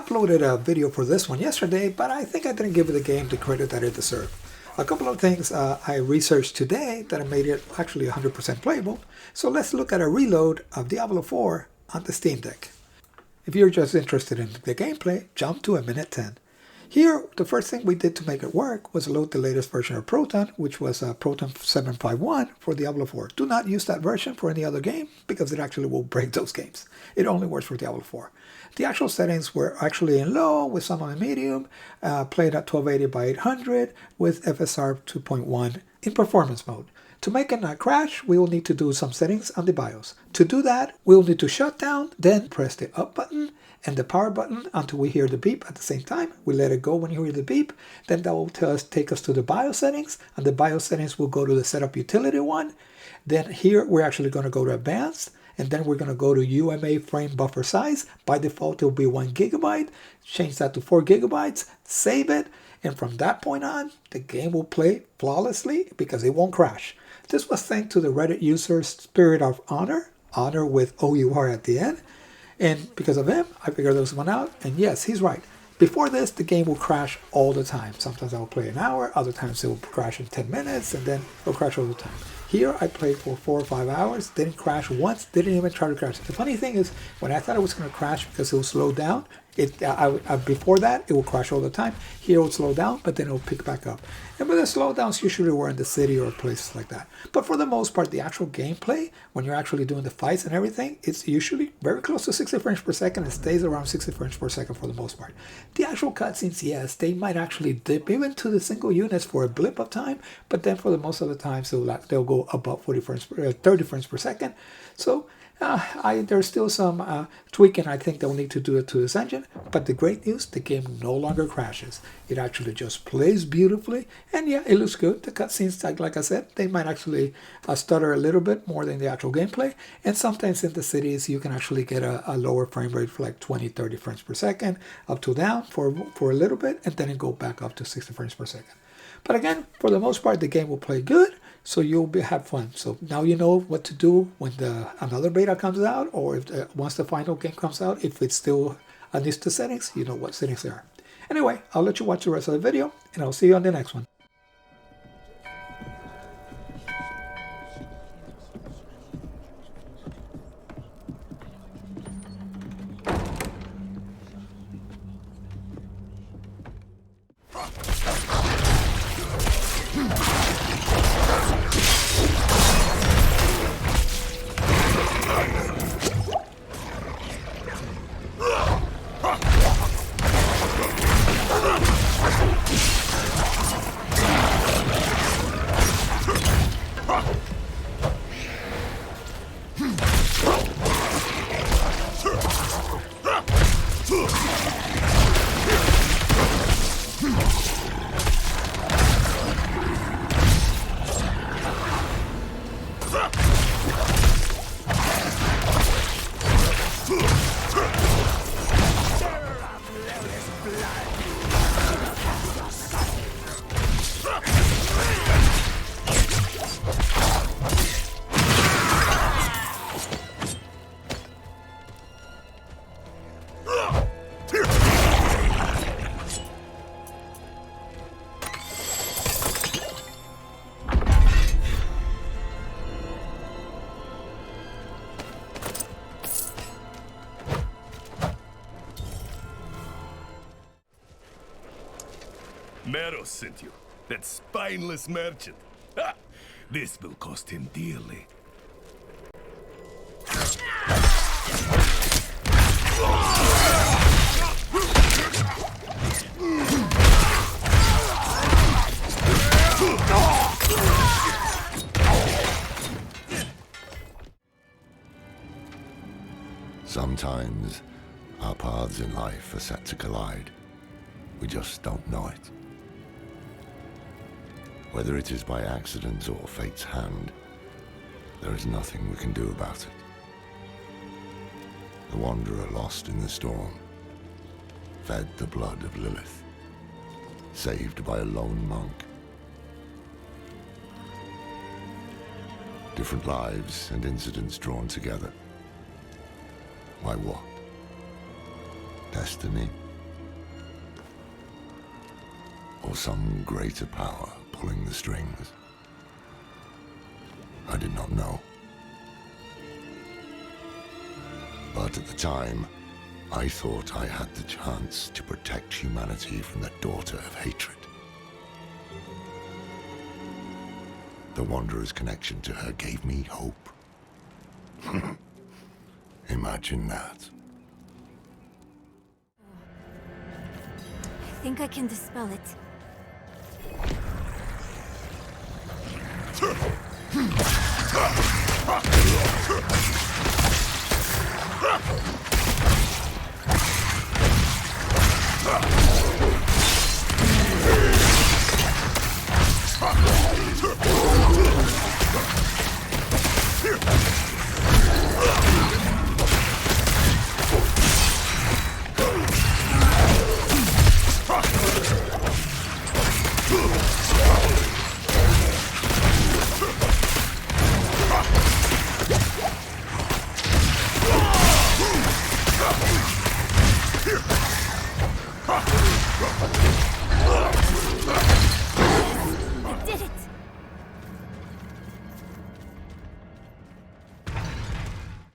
uploaded a video for this one yesterday, but I think I didn't give the game the credit that it deserved. A couple of things I researched today that made it actually 100% playable. So let's look at a reload of Diablo 4 on the Steam Deck. If you're just interested in the gameplay, jump to 1:10. Here, the first thing we did to make it work was load the latest version of Proton, which was Proton 751 for Diablo 4. Do not use that version for any other game because it actually will break those games. It only works for Diablo 4. The actual settings were actually in low with some on medium, played at 1280 by 800 with FSR 2.1 in performance mode. To make it not crash, we will need to do some settings on the BIOS. To do that, we will need to shut down, then press the up button and the power button until we hear the beep at the same time. We let it go when you hear the beep. Then that will take us to the BIOS settings. And the BIOS settings will go to the setup utility one. Then here we're actually going to go to advanced. And then we're going to go to UMA frame buffer size. By default, it will be 1 gigabyte. Change that to 4 gigabytes. Save it. And from that point on, the game will play flawlessly because it won't crash. This was thanks to the Reddit user Spirit of Honor with OUR at the end. And because of him, I figured this one out. And yes, he's right. Before this, the game will crash all the time. Sometimes I'll play an hour, other times it will crash in 10 minutes, and then it'll crash all the time. Here, I played for 4 or 5 hours, didn't crash once, didn't even try to crash. The funny thing is, when I thought it was going to crash because it will slow down, before that, it will crash all the time. Here, it will slow down, but then it will pick back up. And with the slowdowns, usually we're in the city or places like that. But for the most part, the actual gameplay, when you're actually doing the fights and everything, it's usually very close to 60 frames per second. It stays around 60 frames per second for the most part. The actual cutscenes, yes, they might actually dip even to the single units for a blip of time, but then for the most of the time, they'll go above 30 frames per second. So there's still some tweaking I think they'll need to do it to this engine, but the great news, the game no longer crashes. It actually just plays beautifully, and yeah, it looks good. The cutscenes, like I said, they might actually stutter a little bit more than the actual gameplay, and sometimes in the cities you can actually get a lower frame rate for like 20-30 frames per second, up to down for a little bit, and then it go back up to 60 frames per second. But again, for the most part, the game will play good, so you'll have fun. So now you know what to do when another beta comes out, or if once the final game comes out, if it's still needs the settings, you know what settings they are. Anyway, I'll let you watch the rest of the video, and I'll see you on the next one. Meros sent you. That spineless merchant. Ah, this will cost him dearly. Sometimes our paths in life are set to collide. We just don't know it. Whether it is by accident or fate's hand, there is nothing we can do about it. The wanderer lost in the storm, fed the blood of Lilith, saved by a lone monk. Different lives and incidents drawn together. Why what? Destiny? or some greater power pulling the strings. I did not know. But at the time, I thought I had the chance to protect humanity from the daughter of hatred. The Wanderer's connection to her gave me hope. Imagine that. I think I can dispel it.